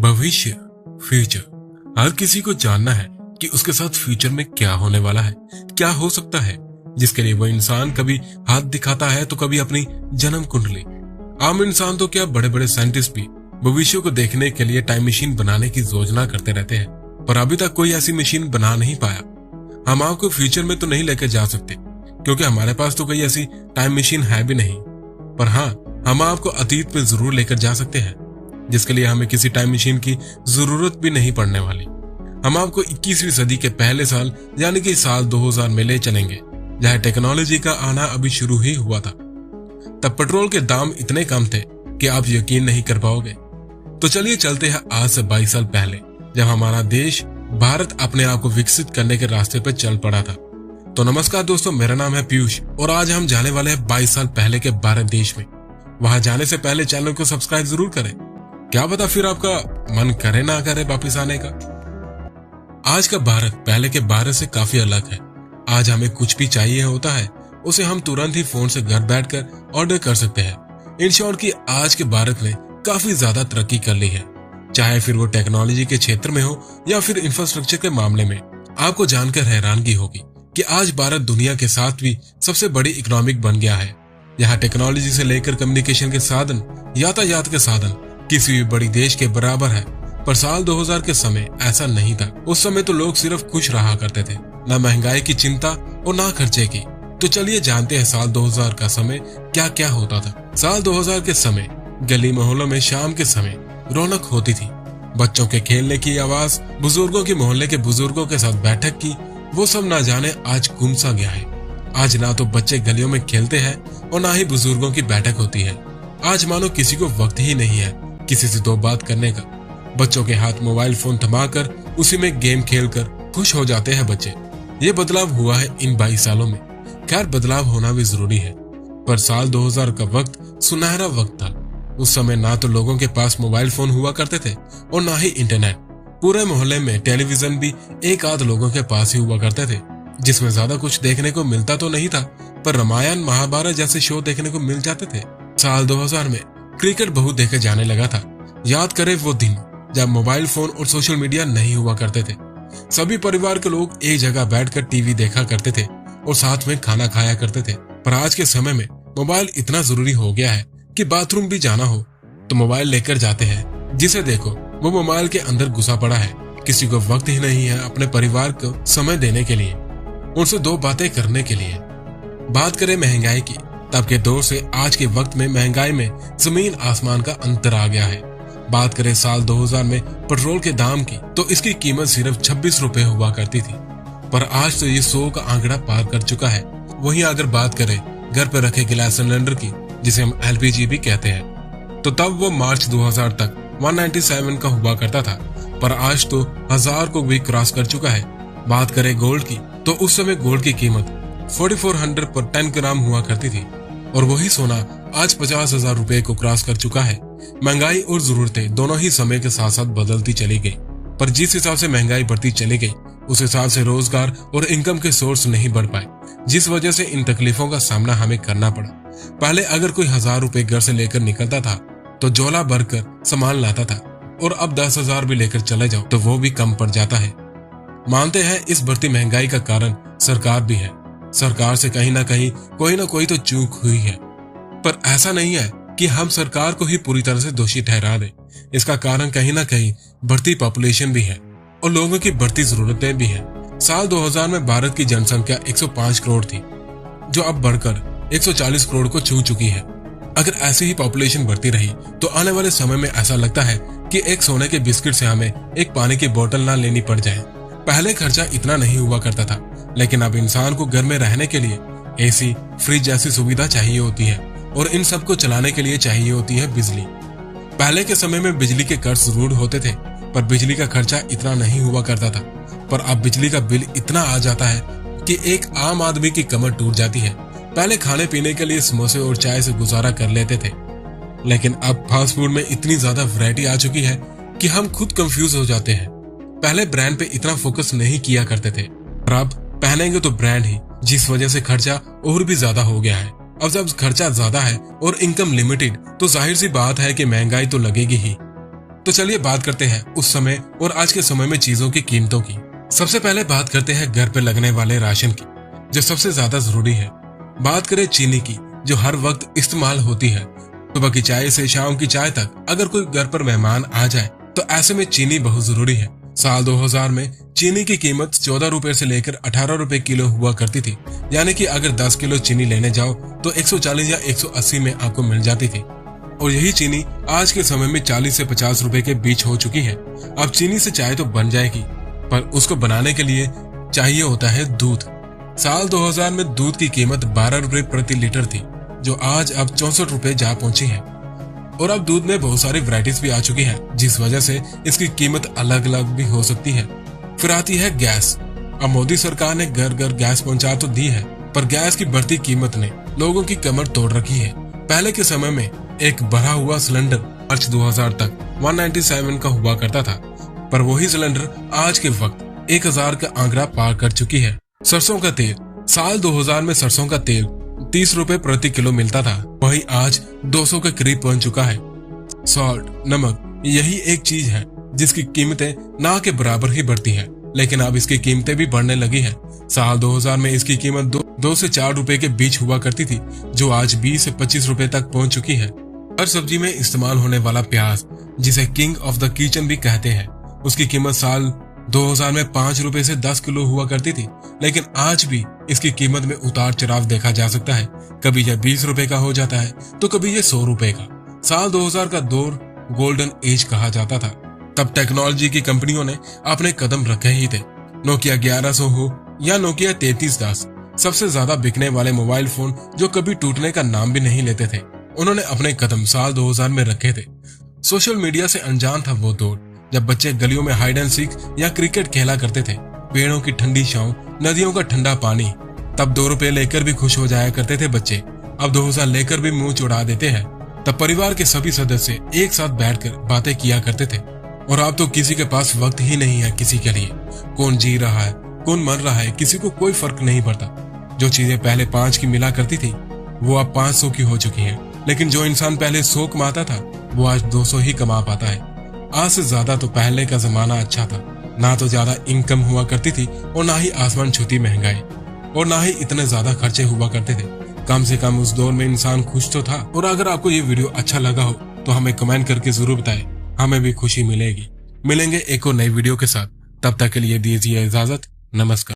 भविष्य, फ्यूचर। हर किसी को जानना है कि उसके साथ फ्यूचर में क्या होने वाला है, क्या हो सकता है, जिसके लिए वो इंसान कभी हाथ दिखाता है तो कभी अपनी जन्म कुंडली। आम इंसान तो क्या, बड़े बड़े साइंटिस्ट भी भविष्य को देखने के लिए टाइम मशीन बनाने की योजना करते रहते हैं, पर अभी तक कोई ऐसी मशीन बना नहीं पाया। हम आपको फ्यूचर में तो नहीं लेकर जा सकते क्योंकि हमारे पास तो कोई ऐसी टाइम मशीन है भी नहीं, पर हाँ, हम आपको अतीत में जरूर लेकर जा सकते हैं, जिसके लिए हमें किसी टाइम मशीन की जरूरत भी नहीं पड़ने वाली। हम आपको 21वीं सदी के पहले साल यानी कि साल 2000 में ले चलेंगे, जहां टेक्नोलॉजी का आना अभी शुरू ही हुआ था। तब पेट्रोल के दाम इतने कम थे कि आप यकीन नहीं कर पाओगे। तो चलिए चलते हैं आज से 22 साल पहले, जब हमारा देश भारत अपने आप को विकसित करने के रास्ते पर चल पड़ा था। तो नमस्कार दोस्तों, मेरा नाम है पीयूष और आज हम जाने वाले हैं 22 साल पहले के भारत देश में। वहां जाने से पहले चैनल को सब्सक्राइब जरूर करें, क्या पता फिर आपका मन करे ना करे वापिस आने का। आज का भारत पहले के भारत से काफी अलग है। आज हमें कुछ भी चाहिए होता है, उसे हम तुरंत ही फोन से घर बैठकर ऑर्डर कर सकते हैं। इन शॉर्ट की आज के भारत ने काफी ज्यादा तरक्की कर ली है, चाहे फिर वो टेक्नोलॉजी के क्षेत्र में हो या फिर इंफ्रास्ट्रक्चर के मामले में। आपको जानकर हैरानगी होगी कि आज भारत दुनिया के 7वीं सबसे बड़ी इकोनॉमिक बन गया है। यहाँ टेक्नोलॉजी से लेकर कम्युनिकेशन के साधन, यातायात के साधन किसी भी बड़ी देश के बराबर है। पर साल 2000 के समय ऐसा नहीं था। उस समय तो लोग सिर्फ खुश रहा करते थे, ना महंगाई की चिंता और ना खर्चे की। तो चलिए जानते हैं साल 2000 का समय क्या क्या होता था। साल 2000 के समय गली मोहल्लों में शाम के समय रौनक होती थी। बच्चों के खेलने की आवाज, बुजुर्गों की मोहल्ले के बुजुर्गों के साथ बैठक की, वो सब ना जाने आज गुम सा गया है। आज ना तो बच्चे गलियों में खेलते हैं और ना ही बुजुर्गों की बैठक होती है। आज मानो किसी को वक्त ही नहीं है किसी से दो बात करने का। बच्चों के हाथ मोबाइल फोन थमाकर उसी में गेम खेलकर खुश हो जाते हैं बच्चे। ये बदलाव हुआ है इन 22 सालों में। खैर, बदलाव होना भी जरूरी है, पर साल 2000 का वक्त सुनहरा वक्त था। उस समय ना तो लोगों के पास मोबाइल फोन हुआ करते थे और ना ही इंटरनेट। पूरे मोहल्ले में टेलीविजन भी एक आध लोगों के पास ही हुआ करते थे, जिसमें ज्यादा कुछ देखने को मिलता तो नहीं था, पर रामायण महाभारत जैसे शो देखने को मिल जाते थे। साल 2000 में क्रिकेट बहुत देखे जाने लगा था। याद करें वो दिन जब मोबाइल फोन और सोशल मीडिया नहीं हुआ करते थे। सभी परिवार के लोग एक जगह बैठकर टीवी देखा करते थे और साथ में खाना खाया करते थे। पर आज के समय में मोबाइल इतना जरूरी हो गया है कि बाथरूम भी जाना हो तो मोबाइल लेकर जाते हैं। जिसे देखो वो मोबाइल के अंदर घुसा पड़ा है। किसी को वक्त ही नहीं है अपने परिवार को समय देने के लिए, उनसे दो बातें करने के लिए। बात करें महंगाई की, तब के दौर से आज के वक्त में महंगाई में जमीन आसमान का अंतर आ गया है। बात करें साल 2000 में पेट्रोल के दाम की, तो इसकी कीमत सिर्फ 26 रुपए हुआ करती थी, पर आज तो ये 100 का आंकड़ा पार कर चुका है। वहीं अगर बात करें घर पर रखे गैस सिलेंडर की, जिसे हम LPG भी कहते हैं, तो तब वो मार्च 2000 तक 197 का हुआ करता था, पर आज तो 1000 को भी क्रॉस कर चुका है। बात करें गोल्ड की, तो उस समय गोल्ड की कीमत 4400 पर 10 ग्राम हुआ करती थी और वही सोना आज 50,000 रुपए को क्रॉस कर चुका है। महंगाई और जरूरतें दोनों ही समय के साथ साथ बदलती चली गई, पर जिस हिसाब से महंगाई बढ़ती चली गई उस हिसाब से रोजगार और इनकम के सोर्स नहीं बढ़ पाए, जिस वजह से इन तकलीफों का सामना हमें करना पड़ा। पहले अगर कोई 1000 रुपए घर से लेकर निकलता था तो झोला भरकर सामान लाता था, और अब 10,000 भी लेकर चले जाओ तो वो भी कम पड़ जाता है। मानते हैं इस बढ़ती महंगाई का कारण सरकार भी है। सरकार से कहीं ना कहीं कोई ना कोई तो चूक हुई है, पर ऐसा नहीं है कि हम सरकार को ही पूरी तरह से दोषी ठहरा दें। इसका कारण कहीं ना कहीं बढ़ती पॉपुलेशन भी है और लोगों की बढ़ती जरूरतें भी हैं। साल 2000 में भारत की जनसंख्या 105 करोड़ थी, जो अब बढ़कर 140 करोड़ को छू चुकी है। अगर ऐसी ही पॉपुलेशन बढ़ती रही तो आने वाले समय में ऐसा लगता है कि एक सोने के बिस्किट से हमें एक पानी की बोतल ना लेनी पड़ जाए। पहले खर्चा इतना नहीं हुआ करता था, लेकिन अब इंसान को घर में रहने के लिए AC, फ्रिज जैसी सुविधा चाहिए होती है और इन सब को चलाने के लिए चाहिए होती है बिजली। पहले के समय में बिजली के कर्ज जरूर होते थे, पर बिजली का खर्चा इतना नहीं हुआ करता था। पर अब बिजली का बिल इतना आ जाता है कि एक आम आदमी की कमर टूट जाती है। पहले खाने पीने के लिए समोसे और चाय से गुजारा कर लेते थे, लेकिन अब फास्ट फूड में इतनी ज्यादा वैरायटी आ चुकी है कि हम खुद कंफ्यूज हो जाते हैं। पहले ब्रांड पे इतना फोकस नहीं किया करते थे, और अब पहनेंगे तो ब्रांड ही, जिस वजह से खर्चा और भी ज्यादा हो गया है। अब जब खर्चा ज्यादा है और इनकम लिमिटेड, तो जाहिर सी बात है कि महंगाई तो लगेगी ही। तो चलिए बात करते हैं उस समय और आज के समय में चीजों की कीमतों की। सबसे पहले बात करते हैं घर पे लगने वाले राशन की, जो सबसे ज्यादा जरूरी है। बात करें चीनी की, जो हर वक्त इस्तेमाल होती है। सुबह की चाय से शाम की चाय तक अगर कोई घर पर मेहमान आ जाए तो ऐसे में चीनी बहुत जरूरी है। साल 2000 में चीनी की कीमत 14 रुपए से लेकर 18 रुपए किलो हुआ करती थी। यानी कि अगर 10 किलो चीनी लेने जाओ तो 140 या 180 में आपको मिल जाती थी। और यही चीनी आज के समय में 40 से 50 रुपए के बीच हो चुकी है। अब चीनी से चाय तो बन जाएगी, पर उसको बनाने के लिए चाहिए होता है दूध। साल 2000 में दूध की कीमत 12 रुपए प्रति लीटर थी, जो आज अब 64 रुपए जा पहुंची है। और अब दूध में बहुत सारी वैरायटीज भी आ चुकी हैं, जिस वजह से इसकी कीमत अलग अलग भी हो सकती है। फिर आती है गैस। अब मोदी सरकार ने घर घर गैस पहुंचा तो दी है, पर गैस की बढ़ती कीमत ने लोगों की कमर तोड़ रखी है। पहले के समय में एक भरा हुआ सिलेंडर मार्च 2000 तक 197 का हुआ करता था, पर वही सिलेंडर आज के वक्त 1000 का आंकड़ा पार कर चुकी है। सरसों का तेल, साल 2000 में सरसों का तेल 30 रुपए प्रति किलो मिलता था, वही आज 200 के करीब पहुंच चुका है। सॉल्ट, नमक, यही एक चीज है जिसकी कीमतें ना के बराबर ही बढ़ती है, लेकिन अब इसकी कीमतें भी बढ़ने लगी है। साल 2000 में इसकी कीमत 2 से 4 रुपए के बीच हुआ करती थी, जो आज 20 से 25 रुपए तक पहुंच चुकी है। हर सब्जी में इस्तेमाल होने वाला प्याज, जिसे किंग ऑफ द किचन भी कहते हैं, उसकी कीमत साल 2000 में 5 रुपए से 10 किलो हुआ करती थी, लेकिन आज भी इसकी कीमत में उतार चढ़ाव देखा जा सकता है। कभी यह 20 रुपए का हो जाता है तो कभी यह 100 रुपए का। साल 2000 का दौर गोल्डन एज कहा जाता था। तब टेक्नोलॉजी की कंपनियों ने अपने कदम रखे ही थे। नोकिया 1100 हो या नोकिया 3310, सबसे ज्यादा बिकने वाले मोबाइल फोन जो कभी टूटने का नाम भी नहीं लेते थे, उन्होंने अपने कदम साल 2000 में रखे थे। सोशल मीडिया से अनजान था वो दौर जब बच्चे गलियों में हाइड एंड सीक या क्रिकेट खेला करते थे। पेड़ों की ठंडी छांव, नदियों का ठंडा पानी, तब 2 रुपए लेकर भी खुश हो जाया करते थे बच्चे। अब 2000 लेकर भी मुंह चुड़ा देते हैं। तब परिवार के सभी सदस्य एक साथ बैठकर बातें किया करते थे, और अब तो किसी के पास वक्त ही नहीं है किसी के लिए। कौन जी रहा है, कौन मर रहा है, किसी को कोई फर्क नहीं पड़ता। जो चीजें पहले 5 की मिला करती थी वो अब 500 की हो चुकी है, लेकिन जो इंसान पहले 100 कमाता था वो आज 200 ही कमा पाता है। आज से ज्यादा तो पहले का जमाना अच्छा था। ना तो ज्यादा इनकम हुआ करती थी और ना ही आसमान छूती महंगाई, और ना ही इतने ज्यादा खर्चे हुआ करते थे। कम से कम उस दौर में इंसान खुश तो था। और अगर आपको ये वीडियो अच्छा लगा हो तो हमें कमेंट करके जरूर बताएं, हमें भी खुशी मिलेगी। मिलेंगे एक और नई वीडियो के साथ, तब तक के लिए दीजिए इजाजत। नमस्कार।